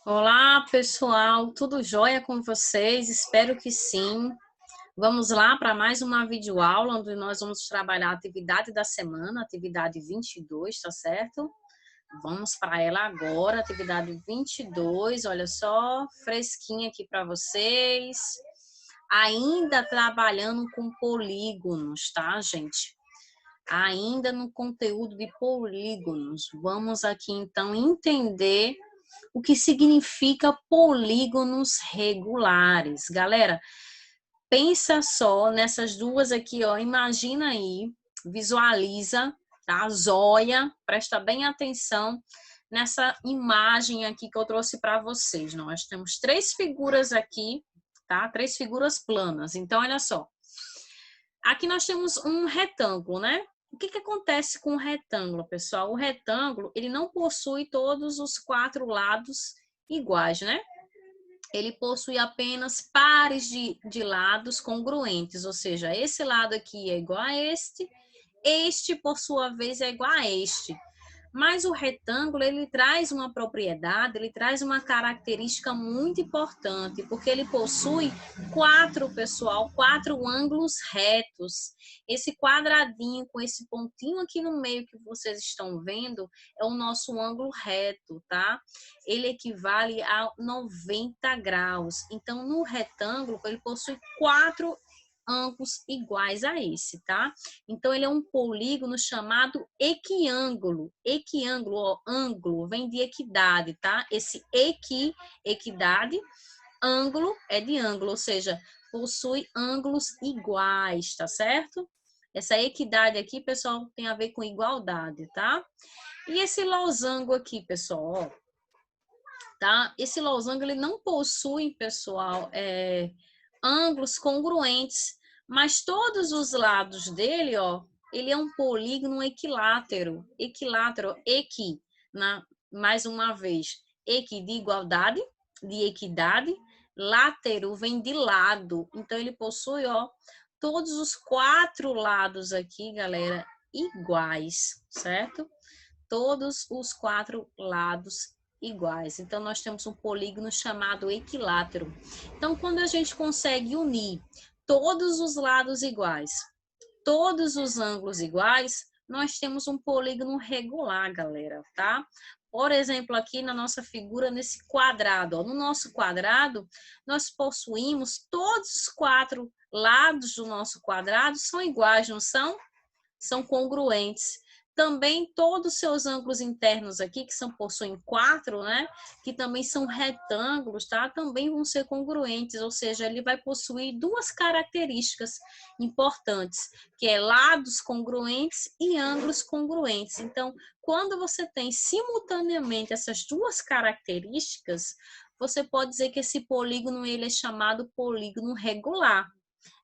Olá, pessoal, tudo jóia com vocês? Espero que sim. Vamos lá para mais uma videoaula, onde nós vamos trabalhar a atividade da semana, atividade 22, tá certo? Vamos para ela agora, atividade 22, olha só, fresquinha aqui para vocês. Ainda trabalhando com polígonos, tá, gente? Ainda no conteúdo de polígonos. Vamos aqui, então, entender o que significa polígonos regulares. Galera, pensa só nessas duas aqui, ó. Imagina aí, visualiza, tá? Zóia, presta bem atenção nessa imagem aqui que eu trouxe para vocês. Nós temos três figuras aqui, tá? Três figuras planas. Então, olha só. Aqui nós temos um retângulo, né? O que acontece com o retângulo, pessoal? O retângulo, ele não possui todos os quatro lados iguais, né? Ele possui apenas pares de lados congruentes, ou seja, esse lado aqui é igual a este, por sua vez, é igual a este. Mas o retângulo, ele traz uma propriedade, ele traz uma característica muito importante, porque ele possui quatro ângulos retos. Esse quadradinho com esse pontinho aqui no meio que vocês estão vendo é o nosso ângulo reto, tá? Ele equivale a 90 graus. Então, no retângulo, ele possui quatro ângulos iguais a esse, tá? Então, ele é um polígono chamado equiângulo. Equiângulo, ó, ângulo, vem de equidade, tá? Esse equidade, ângulo é de ângulo, ou seja, possui ângulos iguais, tá certo? Essa equidade aqui, pessoal, tem a ver com igualdade, tá? E esse losango aqui, pessoal, ó, tá? Esse losango, ele não possui, pessoal, ângulos congruentes, mas todos os lados dele, ó, ele é um polígono equilátero. Equilátero, mais uma vez, equi de igualdade, de equidade, látero vem de lado. Então, ele possui, ó, todos os quatro lados aqui, galera, iguais, certo? Todos os quatro lados iguais. Então, nós temos um polígono chamado equilátero. Então, quando a gente consegue unir todos os lados iguais, todos os ângulos iguais, nós temos um polígono regular, galera, tá? Por exemplo, aqui na nossa figura, nesse quadrado, ó, no nosso quadrado, nós possuímos todos os quatro lados do nosso quadrado são iguais, não são? São congruentes. Também todos os seus ângulos internos aqui, que possuem quatro, né? Que também são retângulos, tá? Também vão ser congruentes, ou seja, ele vai possuir duas características importantes, que é lados congruentes e ângulos congruentes. Então, quando você tem simultaneamente essas duas características, você pode dizer que esse polígono ele é chamado polígono regular.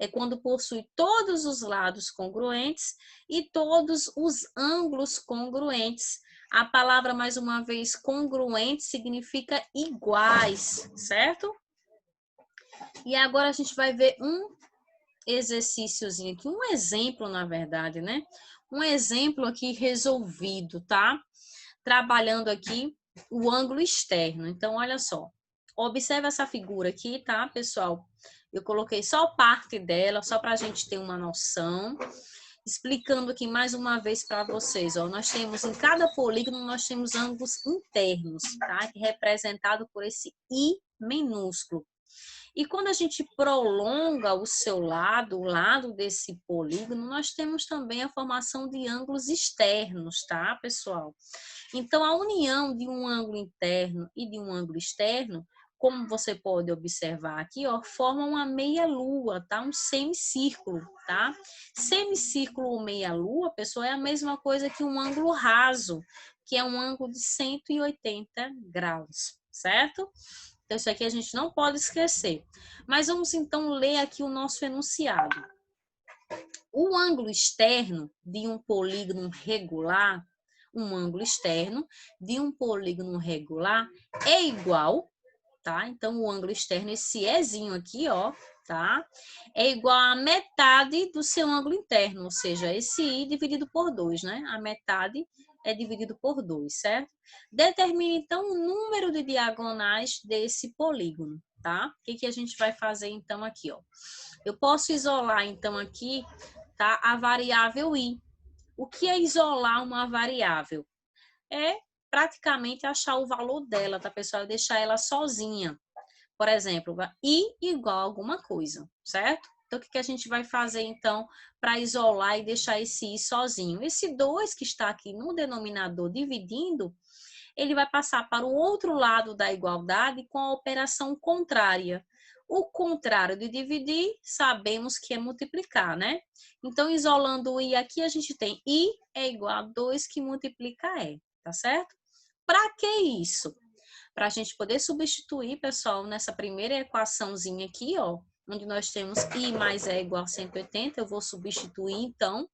É quando possui todos os lados congruentes e todos os ângulos congruentes. A palavra, mais uma vez, congruente significa iguais, certo? E agora a gente vai ver um exercíciozinho aqui, um exemplo, na verdade, né? Um exemplo aqui resolvido, tá? Trabalhando aqui o ângulo externo. Então, olha só. Observe essa figura aqui, tá, pessoal? Eu coloquei só parte dela, só para a gente ter uma noção. Explicando aqui mais uma vez para vocês, ó, nós temos em cada polígono, nós temos ângulos internos, tá? Representado por esse I minúsculo. E quando a gente prolonga o seu lado, o lado desse polígono, nós temos também a formação de ângulos externos, tá, pessoal? Então, a união de um ângulo interno e de um ângulo externo, como você pode observar aqui, ó, forma uma meia-lua, tá? Um semicírculo, tá? Semicírculo ou meia-lua, pessoal, é a mesma coisa que um ângulo raso, que é um ângulo de 180 graus, certo? Então, isso aqui a gente não pode esquecer. Mas vamos, então, ler aqui o nosso enunciado. O ângulo externo de um polígono regular, um ângulo externo de um polígono regular é igual, tá? Então, o ângulo externo, esse Ezinho aqui, ó, tá? É igual a metade do seu ângulo interno, ou seja, esse I dividido por 2, né? A metade é dividido por 2, certo? Determine, então, o número de diagonais desse polígono, tá? O que a gente vai fazer então aqui, ó? Eu posso isolar então aqui, tá? A variável i. O que é isolar uma variável? É praticamente achar o valor dela, tá, pessoal? Deixar ela sozinha. Por exemplo, i igual a alguma coisa, certo? Então, o que a gente vai fazer, então, para isolar e deixar esse i sozinho? Esse 2 que está aqui no denominador dividindo, ele vai passar para o outro lado da igualdade com a operação contrária. O contrário de dividir, sabemos que é multiplicar, né? Então, isolando o i aqui, a gente tem i é igual a 2 que multiplica e, tá certo? Para que isso? Para a gente poder substituir, pessoal, nessa primeira equaçãozinha aqui, ó, onde nós temos i mais e igual a 180, eu vou substituir, então,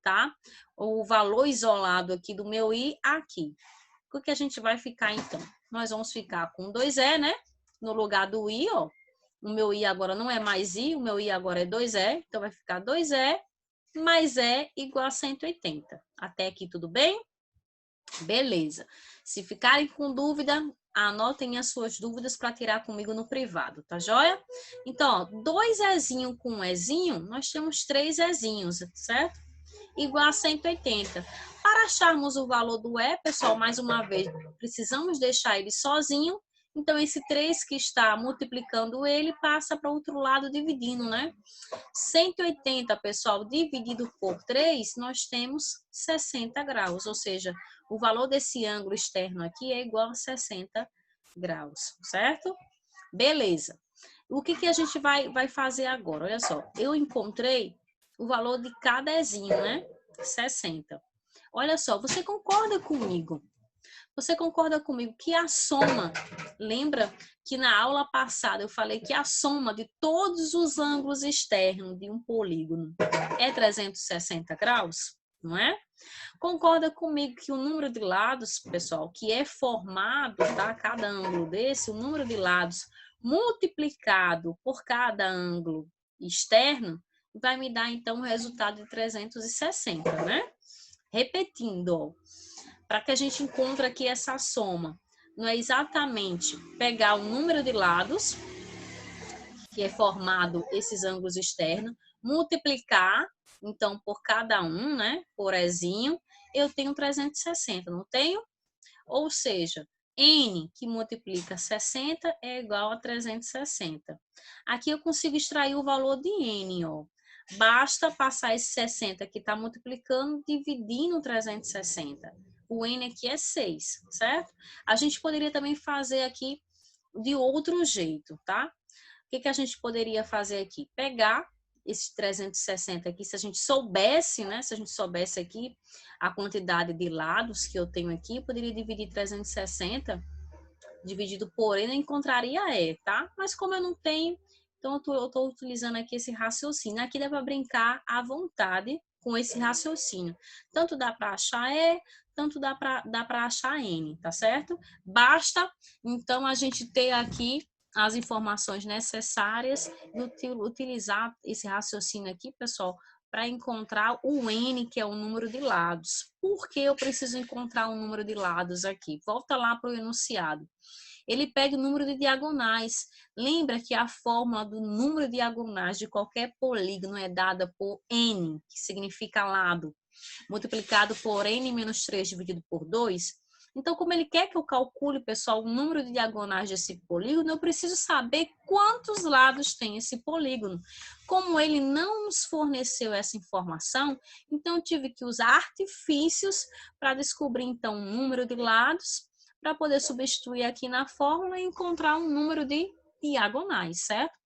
tá? O valor isolado aqui do meu i aqui. O que a gente vai ficar, então? Nós vamos ficar com 2e, né? No lugar do i, ó. O meu i agora não é mais i, o meu i agora é 2e, então vai ficar 2e mais e igual a 180. Até aqui tudo bem? Beleza. Se ficarem com dúvida, anotem as suas dúvidas para tirar comigo no privado, tá joia? Então, ó, 2 ezinho com um ezinho, nós temos 3 ezinhos, certo? Igual a 180. Para acharmos o valor do e, pessoal, mais uma vez, precisamos deixar ele sozinho. Então, esse 3 que está multiplicando ele passa para o outro lado dividindo, né? 180, pessoal, dividido por 3, nós temos 60 graus, ou seja, o valor desse ângulo externo aqui é igual a 60 graus, certo? Beleza. O que a gente vai fazer agora? Olha só, eu encontrei o valor de cada ezinho, né? 60. Olha só, você concorda comigo? Você concorda comigo que a soma, lembra que na aula passada eu falei que a soma de todos os ângulos externos de um polígono é 360 graus, não é? Concorda comigo que o número de lados, pessoal, que é formado, tá? Cada ângulo desse, o número de lados multiplicado por cada ângulo externo, vai me dar, então, o resultado de 360, né? Repetindo, ó, para que a gente encontre aqui essa soma, não é exatamente pegar o número de lados, que é formado esses ângulos externos, multiplicar, então, por cada um, né, por ezinho, eu tenho 360, não tenho? Ou seja, n que multiplica 60 é igual a 360. Aqui eu consigo extrair o valor de n, ó. Basta passar esse 60 que está multiplicando, dividindo 360. O n aqui é 6, certo? A gente poderia também fazer aqui de outro jeito, tá? O que a gente poderia fazer aqui? Pegar esse 360 aqui, se a gente soubesse, né? Se a gente soubesse aqui a quantidade de lados que eu tenho aqui, eu poderia dividir 360 dividido por n, eu encontraria e, tá? Mas como eu não tenho, então eu tô utilizando aqui esse raciocínio. Aqui dá para brincar à vontade com esse raciocínio. Tanto dá para achar e, tanto dá para achar n, tá certo? Basta, então, a gente ter aqui as informações necessárias e utilizar esse raciocínio aqui, pessoal, para encontrar o n, que é o número de lados. Por que eu preciso encontrar o número de lados aqui? Volta lá para o enunciado. Ele pega o número de diagonais. Lembra que a fórmula do número de diagonais de qualquer polígono é dada por n, que significa lado, multiplicado por n menos 3 dividido por 2? Então, como ele quer que eu calcule, pessoal, o número de diagonais desse polígono, eu preciso saber quantos lados tem esse polígono. Como ele não nos forneceu essa informação, então eu tive que usar artifícios para descobrir, então, o número de lados, para poder substituir aqui na fórmula e encontrar um número de diagonais, certo?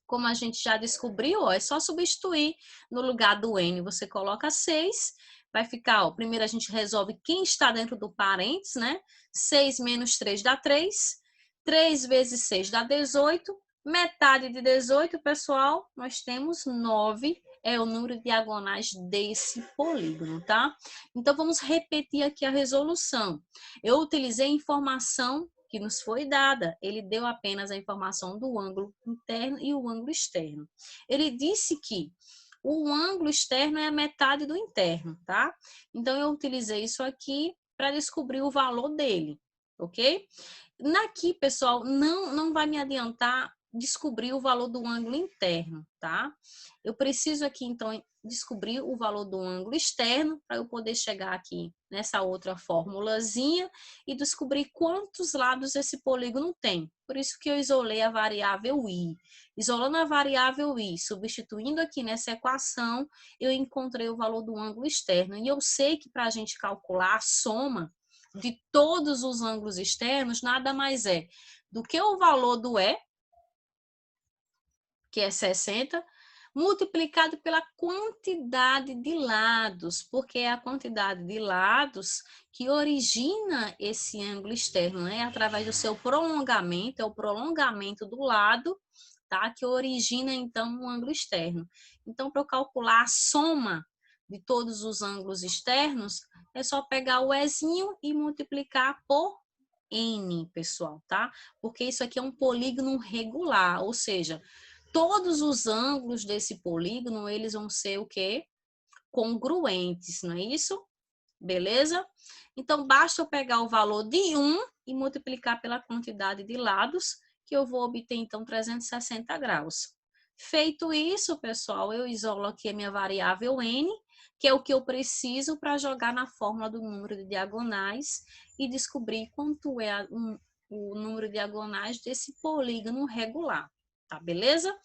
Como a gente já descobriu, ó, é só substituir no lugar do n, você coloca 6, vai ficar, ó, primeiro a gente resolve quem está dentro do parênteses, né? 6 menos 3 dá 3, 3 vezes 6 dá 18, metade de 18, pessoal, nós temos 9, é o número de diagonais desse polígono, tá? Então, vamos repetir aqui a resolução. Eu utilizei a informação que nos foi dada, ele deu apenas a informação do ângulo interno e o ângulo externo. Ele disse que o ângulo externo é a metade do interno, tá? Então, eu utilizei isso aqui para descobrir o valor dele. ok? Aqui, pessoal, não vai me adiantar descobrir o valor do ângulo interno, tá? Eu preciso aqui, então, descobrir o valor do ângulo externo para eu poder chegar aqui nessa outra formulazinha e descobrir quantos lados esse polígono tem. Por isso que eu isolei a variável i. Isolando a variável i, substituindo aqui nessa equação, eu encontrei o valor do ângulo externo. E eu sei que para a gente calcular a soma de todos os ângulos externos, nada mais é do que o valor do E, que é 60, multiplicado pela quantidade de lados, porque é a quantidade de lados que origina esse ângulo externo, né? Através do seu prolongamento, é o prolongamento do lado, tá? Que origina, então, um ângulo externo. Então, para eu calcular a soma de todos os ângulos externos, é só pegar o Ezinho e multiplicar por N, pessoal, tá? Porque isso aqui é um polígono regular, ou seja, todos os ângulos desse polígono, eles vão ser o quê? Congruentes, não é isso? Beleza? Então, basta eu pegar o valor de 1 e multiplicar pela quantidade de lados, que eu vou obter, então, 360 graus. Feito isso, pessoal, eu isolo aqui a minha variável n, que é o que eu preciso para jogar na fórmula do número de diagonais e descobrir quanto é o número de diagonais desse polígono regular, tá? Beleza?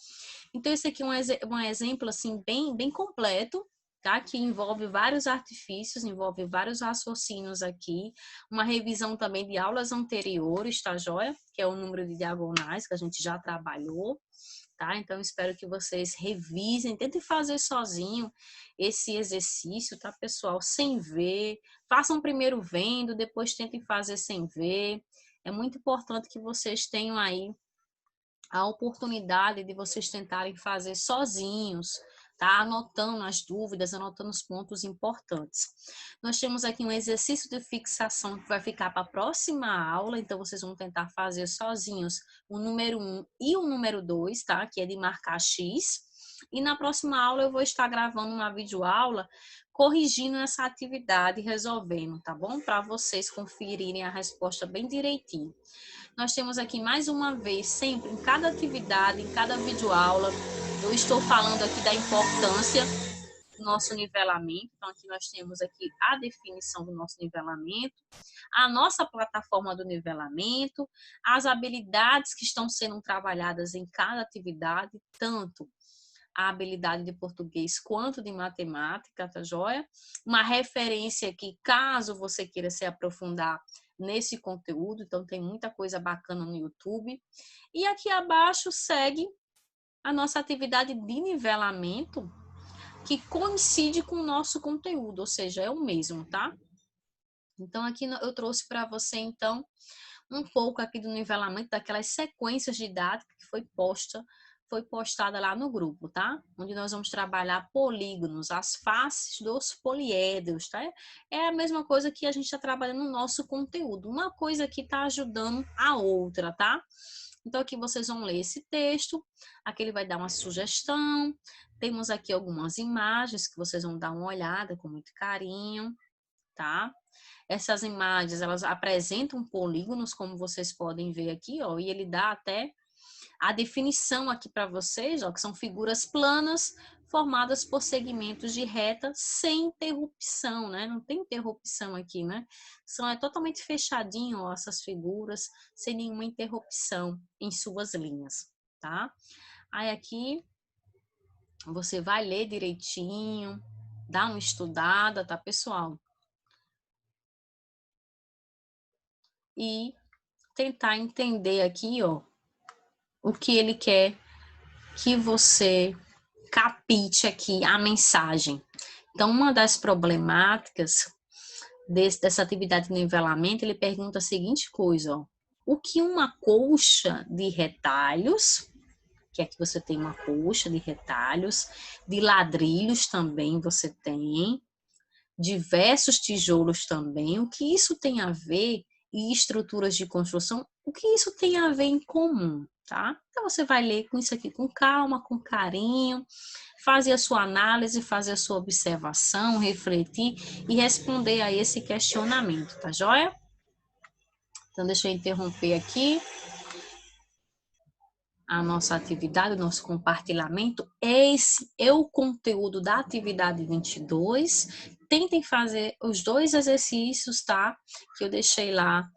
Então, esse aqui é um exemplo, assim, bem completo, tá? Que envolve vários artifícios, envolve vários raciocínios aqui, uma revisão também de aulas anteriores, tá, joia? Que é o número de diagonais que a gente já trabalhou, tá? Então, espero que vocês revisem, tentem fazer sozinho esse exercício, tá, pessoal? Sem ver, façam primeiro vendo, depois tentem fazer sem ver. É muito importante que vocês tenham aí a oportunidade de vocês tentarem fazer sozinhos, tá? Anotando as dúvidas, anotando os pontos importantes. Nós temos aqui um exercício de fixação que vai ficar para a próxima aula, então vocês vão tentar fazer sozinhos o número 1 e o número 2, tá? Que é de marcar X. E na próxima aula eu vou estar gravando uma videoaula corrigindo essa atividade e resolvendo, tá bom? Para vocês conferirem a resposta bem direitinho. Nós temos aqui mais uma vez, sempre em cada atividade, em cada videoaula, eu estou falando aqui da importância do nosso nivelamento. Então, aqui nós temos aqui a definição do nosso nivelamento, a nossa plataforma do nivelamento, as habilidades que estão sendo trabalhadas em cada atividade, tanto a habilidade de português quanto de matemática, tá joia? Uma referência aqui, caso você queira se aprofundar nesse conteúdo, então tem muita coisa bacana no YouTube. E aqui abaixo segue a nossa atividade de nivelamento, que coincide com o nosso conteúdo, ou seja, é o mesmo, tá? Então aqui eu trouxe para você, então, um pouco aqui do nivelamento daquelas sequências didáticas que foi postada lá no grupo, tá? Onde nós vamos trabalhar polígonos, as faces dos poliedros, tá? É a mesma coisa que a gente está trabalhando no nosso conteúdo. Uma coisa aqui está ajudando a outra, tá? Então, aqui vocês vão ler esse texto, aqui ele vai dar uma sugestão, temos aqui algumas imagens que vocês vão dar uma olhada com muito carinho, tá? Essas imagens, elas apresentam polígonos, como vocês podem ver aqui, ó, e ele dá até a definição aqui para vocês, ó, que são figuras planas formadas por segmentos de reta sem interrupção, né? Não tem interrupção aqui, né? É totalmente fechadinho, ó, essas figuras, sem nenhuma interrupção em suas linhas, tá? Aí aqui você vai ler direitinho, dá uma estudada, tá, pessoal? E tentar entender aqui, ó, o que ele quer que você capite aqui a mensagem. Então, uma das problemáticas dessa atividade de nivelamento, ele pergunta a seguinte coisa, ó, o que uma colcha de retalhos, que aqui você tem uma colcha de retalhos, de ladrilhos também você tem, diversos tijolos também, o que isso tem a ver, e estruturas de construção, o que isso tem a ver em comum, tá? Então você vai ler com isso aqui com calma, com carinho, fazer a sua análise, fazer a sua observação, refletir e responder a esse questionamento, tá joia? Então, deixa eu interromper aqui a nossa atividade, o nosso compartilhamento. Esse é o conteúdo da atividade 22. Tentem fazer os 2 exercícios, tá? Que eu deixei lá,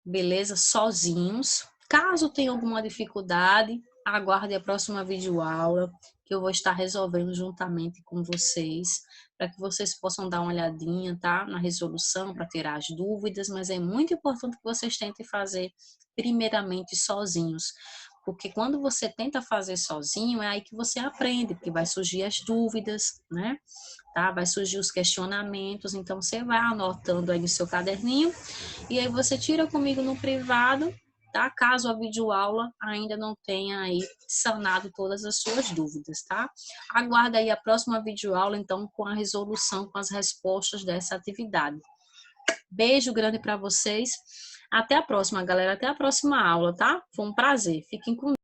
beleza? Sozinhos. Caso tenha alguma dificuldade, aguarde a próxima videoaula, que eu vou estar resolvendo juntamente com vocês, para que vocês possam dar uma olhadinha, tá? Na resolução, para tirar as dúvidas, mas é muito importante que vocês tentem fazer primeiramente sozinhos, porque quando você tenta fazer sozinho, é aí que você aprende, porque vai surgir as dúvidas, né? Tá? Vai surgir os questionamentos, então você vai anotando aí no seu caderninho, e aí você tira comigo no privado, tá? Caso a videoaula ainda não tenha aí sanado todas as suas dúvidas, tá? Aguarda aí a próxima videoaula, então, com a resolução, com as respostas dessa atividade. Beijo grande para vocês. Até a próxima, galera. Até a próxima aula, tá? Foi um prazer. Fiquem com Deus.